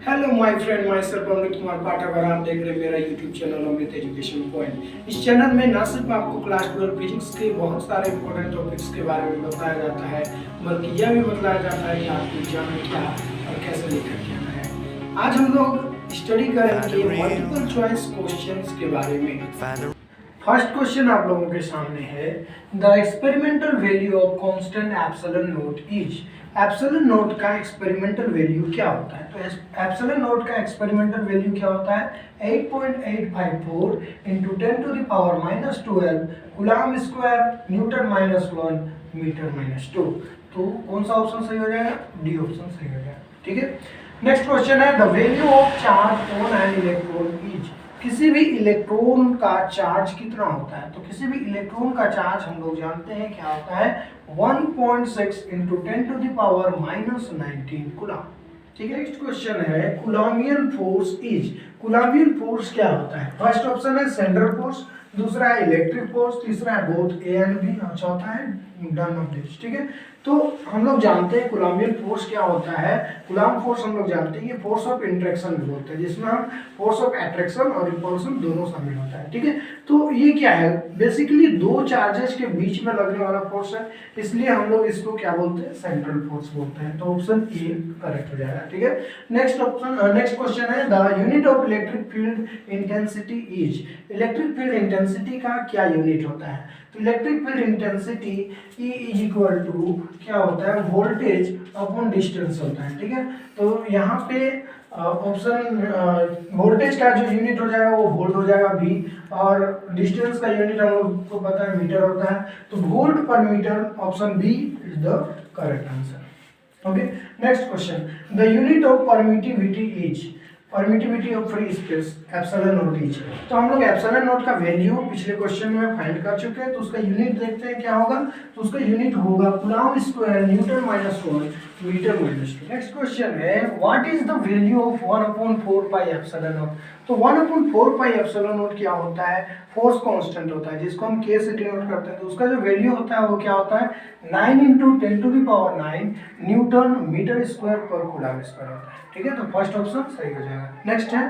Hello my friend, myself Amit Kumar Pathak और आप देख रहे हैं मेरा YouTube channel Amit education point. इस चैनल में न सिर्फ आपको क्लास 12 फिजिक्स के बहुत सारे इंपॉर्टेंट टॉपिक्स के बारे में बताया जाता है, बल्कि यह भी बताया जाता है कि आपको एग्जाम में क्या और कैसे लेकर के आना है। आज हम लोग स्टडी करेंगे मल्टीपल चॉइस क्वेश्चंस के बारे में। फर्स्ट क्वेश्चन आप लोगों के सामने है, the experimental value of constant epsilon naught is. Epsilon naught का एक्सपेरिमेंटल वैल्यू क्या होता है? तो एप्सिलॉन नॉट का एक्सपेरिमेंटल वैल्यू क्या होता है? 8.854 into 10 to the power -12 coulomb square newton -1 metre -2। तो कौन सा ऑप्शन सही हो जाएगा? डी ऑप्शन सही हो जाएगा। ठीक है, नेक्स्ट क्वेश्चन है, the value of charge on an electron is. किसी भी इलेक्ट्रॉन का चार्ज कितना होता है? तो किसी भी इलेक्ट्रॉन का चार्ज हम लोग जानते हैं क्या होता है, 1.6 into 10 to the power -19 coulomb. ठीक है, नेक्स्ट क्वेश्चन है, coulombian force is. Coulombian force क्या होता है? फर्स्ट ऑप्शन है सेंट्रल फोर्स, दूसरा है इलेक्ट्रिक फोर्स, तीसरा है बोथ ए एंड बी और चौथा है डन ऑफ दिस। ठीक है, तो हम लोग जानते हैं कूलम्बियन फोर्स क्या होता है। कूलम्ब फोर्स हम लोग जानते हैं ये फोर्स ऑफ इंट्रैक्शन भी बोलते हैं, जिसमें हम फोर्स ऑफ अट्रैक्शन और रिपल्शन दोनों शामिल होता है। ठीक है, तो ये क्या है? बेसिकली दो चार्जेस के बीच में लगने वाला फोर्स है, इसलिए हम लोग इसको क्या बोलते हैं? सेंट्रल फोर्स बोलते हैं। तो ऑप्शन ए करेक्ट हो जाएगा। ठीक है, नेक्स्ट क्वेश्चन है, the unit of electric field intensity is. Electric field intensity का क्या यूनिट होता है? तो electric field intensity E is equal to क्या होता है? वोल्टेज अपॉन डिस्टेंस होता है। ठीक है, तो यहाँ पे ऑप्शन वोल्टेज का जो यूनिट हो जाएगा वो वोल्ट हो जाएगा V, और डिस्टेंस का यूनिट हम लोग को पता है मीटर होता है, तो वोल्ट पर metre option B is the correct answer. Okay, next question, the unit of permittivity is. Permittivity of free space epsilon naught is. तो हम लोग एप्सिलॉन नॉट का वैल्यू पिछले क्वेश्चन में फाइंड कर चुके हैं, तो उसका यूनिट देखते हैं क्या होगा। तो उसका यूनिट होगा coulomb square newton -1 metre -2। Next question है, what is the value of 1/4 pi epsilon naught. तो 1/4 पाई एप्सिलॉन नॉट क्या होता है? फोर्स कांस्टेंट होता है, जिसको हम k से डिनोट करते हैं। तो उसका जो वैल्यू होता है वो क्या होता है? 9 into 10 to the power 9 newton metre square पर कूलम स्क्वायर होता है। ठीक है, तो फर्स्ट ऑप्शन सही हो जाएगा। नेक्स्ट है,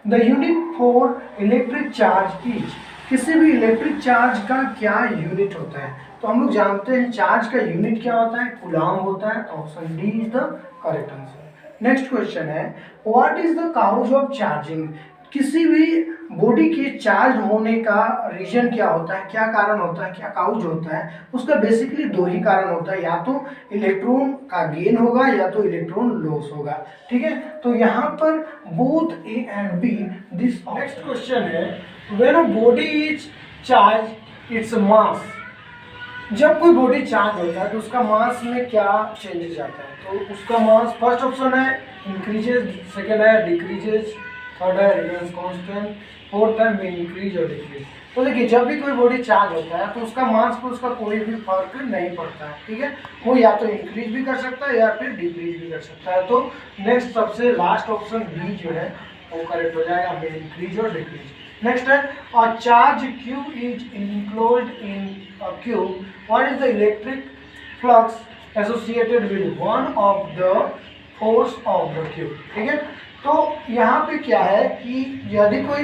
the unit for electric charge is. किसी भी इलेक्ट्रिक चार्ज का क्या यूनिट होता है? तो हम लोग जानते हैं चार्ज का यूनिट क्या होता है? कूलम होता है। तो option D is the correct answer. Next question है, what is the cause of charging. किसी भी बॉडी के चार्ज होने का रीजन क्या होता है? क्या कारण होता है? क्या काउज होता है? उसका बेसिकली दो ही कारण होता है, या तो इलेक्ट्रॉन का गेन होगा या तो इलेक्ट्रॉन लॉस होगा। ठीक है, तो यहाँ पर both A and B this. Next question है, when a body is charge its mass. जब कोई बॉडी चार्ज होता है तो उसका मास में क्या चेंजेस आता है? तो उसका मास फर्स्ट ऑप्शन है इंक्रीजेज, सेकेंड है डिक्रीजेज, थर्ड है रिमेन्स कांस्टेंट, फोर्थ है में इंक्रीज और डिक्रीज। तो देखिए, जब भी कोई बॉडी चार्ज होता है तो उसका मास पर उसका कोई भी फर्क नहीं पड़ता है। ठीक है, वो या तो इंक्रीज भी कर सकता है या फिर डिक्रीज भी कर सकता है। तो नेक्स्ट सबसे लास्ट ऑप्शन बी जो है वो करेक्ट हो जाएगा, में इंक्रीज और डिक्रीज। नेक्स्ट है, a charge Q is enclosed in a cube, what is the electric flux associated with one of the force of the cube. ठीक है, तो यहाँ पे क्या है कि यदि कोई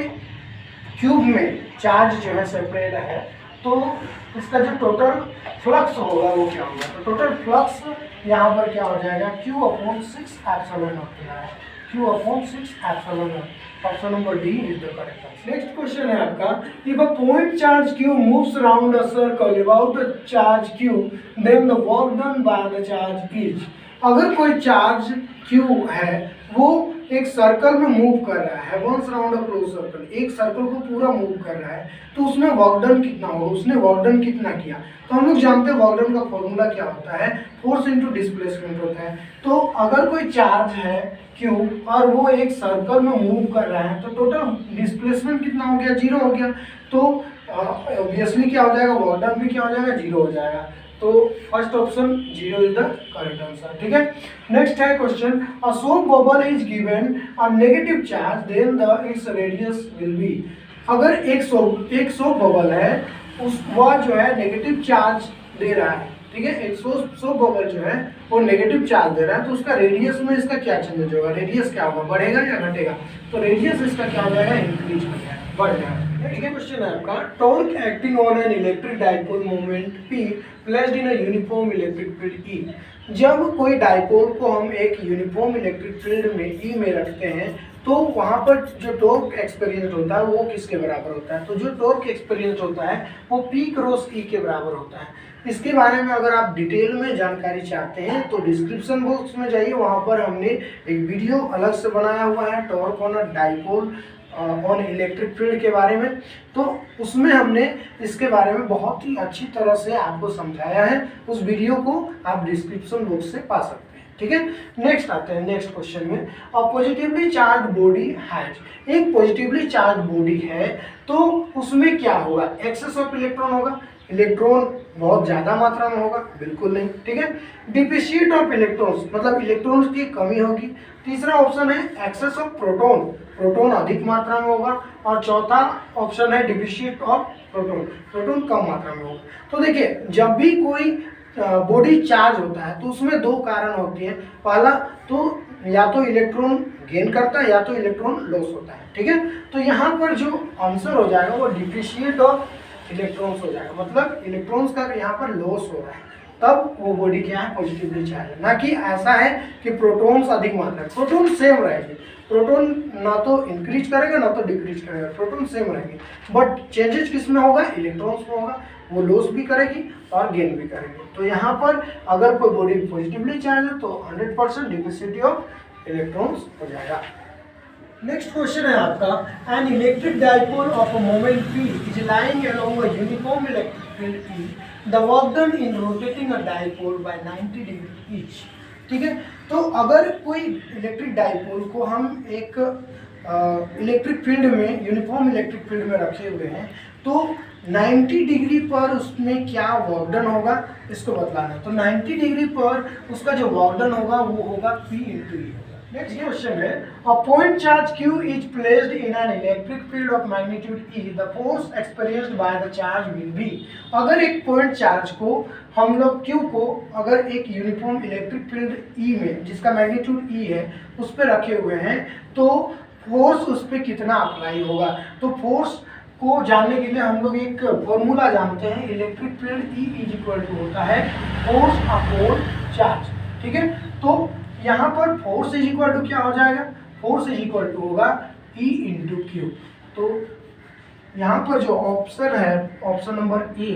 क्यूब में चार्ज जो है सेपरेट है, तो इसका जो टोटल फ्लक्स होगा वो क्या होगा? तो टोटल फ्लक्स यहाँ पर क्या हो जाएगा? Q/6 एप्सिलॉन नॉट है, Q/6 epsilon naught. Option number D is the correct answer. Next question है आपका, if a point charge Q moves around a circle about the charge Q, then the work done by the charge is. अगर कोई charge Q है वो एक circle में move कर रहा है, once round a close circle, एक सर्कल को पूरा मूव कर रहा है, तो उसमें वर्क डन कितना होगा? उसने वर्क डन कितना किया? तो हम लोग जानते हैं वर्क डन का फॉर्मूला क्या होता है? फोर्स इनटू डिस्प्लेसमेंट होता है। तो अगर कोई चार्ज है Q और वो एक सर्कल में मूव कर रहा है, तो टोटल डिस्प्लेसमेंट कितना हो गया? 0 हो गया। तो ऑब्वियसली क्या हो जाएगा? वर्क डन भी क्या हो जाएगा? 0 हो जाएगा। तो first option 0 is the correct answer. ठीक है, नेक्स्ट है question, a soap bubble is given a negative charge, then the its radius will be. अगर एक सोप बबल है, उस वह जो है नेगेटिव चार्ज दे रहा है, ठीक है, एक सोप बबल जो है वो नेगेटिव चार्ज दे रहा है, तो उसका रेडियस में इसका क्या चेंज होगा, रेडियस क्या होगा, बढ़ेगा या घटेगा, तो रेडियस इसका क्या हो जाएगा, इंक्रीज हो जाएगा, बढ़ जाएगा। ठीक है, क्वेश्चन है आपका, torque acting on an electric dipole moment P placed in a uniform electric field E। जब कोई डाइपोल को हम एक यूनिफॉर्म इलेक्ट्रिक फील्ड में E में रखते हैं तो वहाँ पर जो टॉर्क एक्सपीरियंस होता है वो किसके बराबर होता है, तो जो टॉर्क एक्सपीरियंस होता है वो P क्रॉस E के बराबर होता है। इसके बारे में अगर आप डिटेल में जानकारी चाहते हैं तो डिस्क्रिप्शन बॉक्स में जाइए, वहाँ पर हमने एक वीडियो अलग से बनाया हुआ है torque on a dipole on electric field के बारे में, तो उसमें हमने इसके बारे में बहुत ही अच्छी तरह से आपको समझाया है। उस वीडियो को आप डिस्क्रिप्शन बॉक्स से पा सकते हैं। ठीक है, नेक्स्ट आते हैं नेक्स्ट क्वेश्चन में। पॉजिटिवली चार्ज बॉडी हैज, एक पॉजिटिवली चार्ज बॉडी है तो उसमें क्या होगा, एक्सेस ऑफ इलेक्ट्रॉन होगा, इलेक्ट्रॉन बहुत ज्यादा मात्रा में होगा, बिल्कुल नहीं। ठीक है, डिफिशिट ऑफ इलेक्ट्रॉन्स, मतलब इलेक्ट्रॉन्स की कमी होगी। तीसरा ऑप्शन है एक्सेस ऑफ प्रोटॉन, प्रोटॉन अधिक मात्रा में होगा। और चौथा ऑप्शन है डिफिशिट ऑफ प्रोटॉन, प्रोटॉन कम मात्रा में होगा। तो देखिए, जब भी कोई बॉडी चार्ज होता है तो उसमें दो कारण होते हैं। पहला तो या तो इलेक्ट्रॉन गेन करता है या तो इलेक्ट्रॉन लॉस होता है। ठीक है, तो यहाँ पर जो आंसर हो जाएगा वो डिफिशिट ऑफ इलेक्ट्रॉन्स हो जाएगा, मतलब इलेक्ट्रॉन्स का यहाँ पर लॉस हो रहा है, तब वो बॉडी क्या है, पॉजिटिवली चार्ज है। ना कि ऐसा है कि प्रोटॉन्स अधिक मात्रा में, प्रोटॉन सेम रहेगी, प्रोटॉन ना तो इंक्रीज करेगा ना तो डिक्रीज करेगा, प्रोटॉन सेम रहेगी, बट चेंजेस किस में होगा, इलेक्ट्रॉन्स में होगा। वो लॉस भी करेगी और गेन भी करेगी। तो यहाँ पर अगर कोई बॉडी पॉजिटिवली चार्ज है तो 100% डिफिसिटी ऑफ इलेक्ट्रॉन्स हो जाएगा। नेक्स्ट क्वेश्चन है आपका, an electric dipole of a moment P is lying along a uniform electric field E, the work done in rotating a dipole by 90 degree each. ठीक है, तो अगर कोई इलेक्ट्रिक डाइपोल को हम एक इलेक्ट्रिक फील्ड में, यूनिफॉर्म इलेक्ट्रिक फील्ड में रखे हुए हैं, तो 90 डिग्री पर उसमें क्या वर्क डन होगा इसको बतलाना है। तो 90 डिग्री पर उसका जो वर्क डन होगा वो होगा P into E। Next question है, a point charge Q is placed in an electric field of magnitude E, the force experienced by the charge will be. अगर एक पॉइंट चार्ज को हम लोग Q को अगर एक यूनिफॉर्म इलेक्ट्रिक फील्ड E में जिसका मैग्नीट्यूड E है उस पर रखे हुए हैं तो फोर्स उस पर कितना अप्लाई होगा। तो फोर्स को जानने के लिए हम लोग एक फॉर्मूला जानते हैं, electric field E is equal to होता है फोर्स अपॉन चार्ज। ठीक है, तो यहाँ पर फोर्स इज इक्वल टू क्या हो जाएगा, फोर्स इज इक्वल टू होगा E इंटू क्यू। तो यहाँ पर जो ऑप्शन है, option number A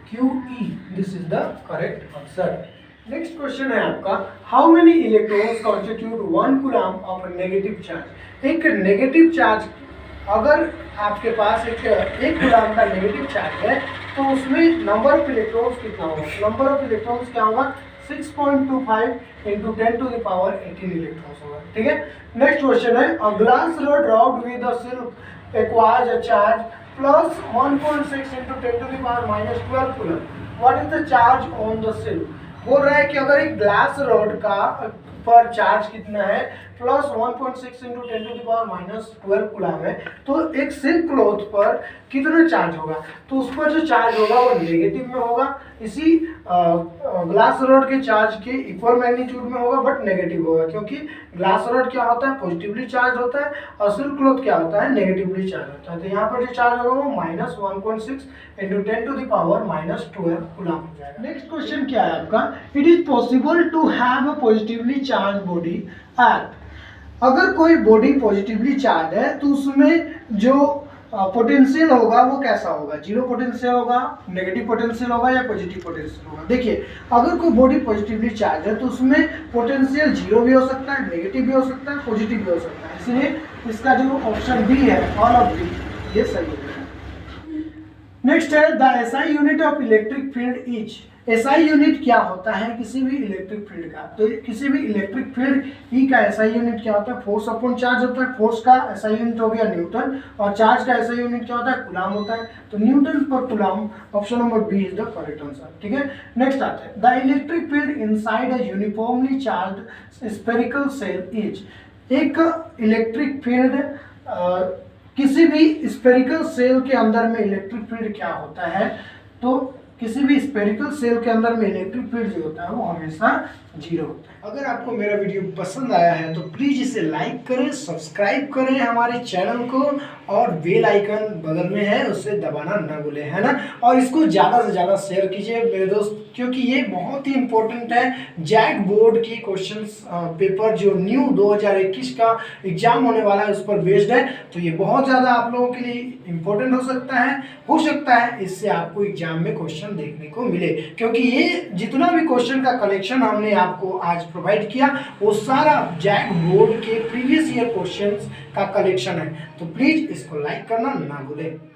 QE, this is the correct answer. Next question है आपका, how many electrons constitute 1 coulomb of negative charge. एक नेगेटिव चार्ज, अगर आपके पास एक कूलम का नेगेटिव चार्ज है तो उसमें नंबर ऑफ इलेक्ट्रॉन्स कितना होगा, नंबर ऑफ इलेक्ट्रॉन्स क्या होगा, 6.25 into 10 to the power 18 electrons होगा। ठीक है, नेक्स्ट क्वेश्चन है, a glass rod rubbed with a silk acquires a charge plus 1.6 into 10 to the power minus 12 coulomb, what is the charge on the silk. बोल रहा है कि अगर एक ग्लास रॉड का पर चार्ज कितना है, plus 1.6 into 10 to the power minus 12 coulomb है, तो एक सिल्क क्लॉथ पर कितना चार्ज होगा, तो उस पर जो चार्ज होगा वो नेगेटिव में होगा। इसी ग्लास रॉड के चार्ज के इक्वल मैग्नीट्यूड में होगा बट नेगेटिव होगा, क्योंकि ग्लास रॉड क्या होता है, पॉजिटिवली चार्ज होता है और सिल्क क्लॉथ क्या होता है, नेगेटिवली चार्ज होता है। तो यहाँ पर जो चार्ज होगा वो minus 1.6 into 10 to the power minus 12 coulomb हो जाएगा। नेक्स्ट क्वेश्चन क्या है आपका, it is possible to have a positively charged body at. अगर कोई बॉडी पॉजिटिवली चार्ज है तो उसमें जो पोटेंशियल होगा वो कैसा होगा, जीरो पोटेंशियल होगा, नेगेटिव पोटेंशियल होगा या पॉजिटिव पोटेंशियल होगा। देखिए, अगर कोई बॉडी पॉजिटिवली चार्ज है तो उसमें पोटेंशियल जीरो भी हो सकता है, नेगेटिव भी हो सकता है, पॉजिटिव भी हो सकता है, इसलिए इसका जो ऑप्शन बी है, ऑल ऑफ डी, ये सही है। नेक्स्ट है, the SI unit of electric field is. SI unit क्या होता है किसी भी इलेक्ट्रिक फील्ड का, तो किसी भी इलेक्ट्रिक फील्ड ई का एसआई यूनिट क्या होता है, फोर्स अपॉन चार्ज होता है। फोर्स का एसआई यूनिट हो गया न्यूटन और चार्ज का एसआई यूनिट क्या होता है, कूलम होता है। तो न्यूटन पर coulomb, option number B is the correct answer. ठीक है, नेक्स्ट आता है, the electric field inside a uniformly charged spherical shell is. एक इलेक्ट्रिक फील्ड किसी भी स्फेरिकल सेल के अंदर में इलेक्ट्रिक फील्ड क्या होता है, तो किसी भी स्पेरिकल सेल के अंदर में इलेक्ट्रिक फील्ड जो होता है वो हमेशा 0 होता है। अगर आपको मेरा वीडियो पसंद आया है तो प्लीज़ इसे लाइक करें, सब्सक्राइब करें हमारे चैनल को, और बेल आइकन बगल में है उसे दबाना ना भूलें, है ना। और इसको ज़्यादा से ज़्यादा शेयर कीजिए मेरे दोस्त, क्योंकि ये बहुत ही इंपॉर्टेंट है। जैक बोर्ड की क्वेश्चंस पेपर जो न्यू 2021 का एग्जाम होने वाला है उस पर बेस्ड है, तो ये बहुत ज़्यादा आप लोगों के लिए इंपॉर्टेंट हो सकता है इससे आपको एग्जाम में क्वेश्चन देखने को मिले, क्योंकि ये जितना भी क्वेश्चन का कलेक्शन हमने आपको आज प्रोवाइड किया वो सारा जैक बोर्ड के प्रीवियस ईयर क्वेश्चंस का कलेक्शन है। तो प्लीज इसको लाइक करना ना भूलें।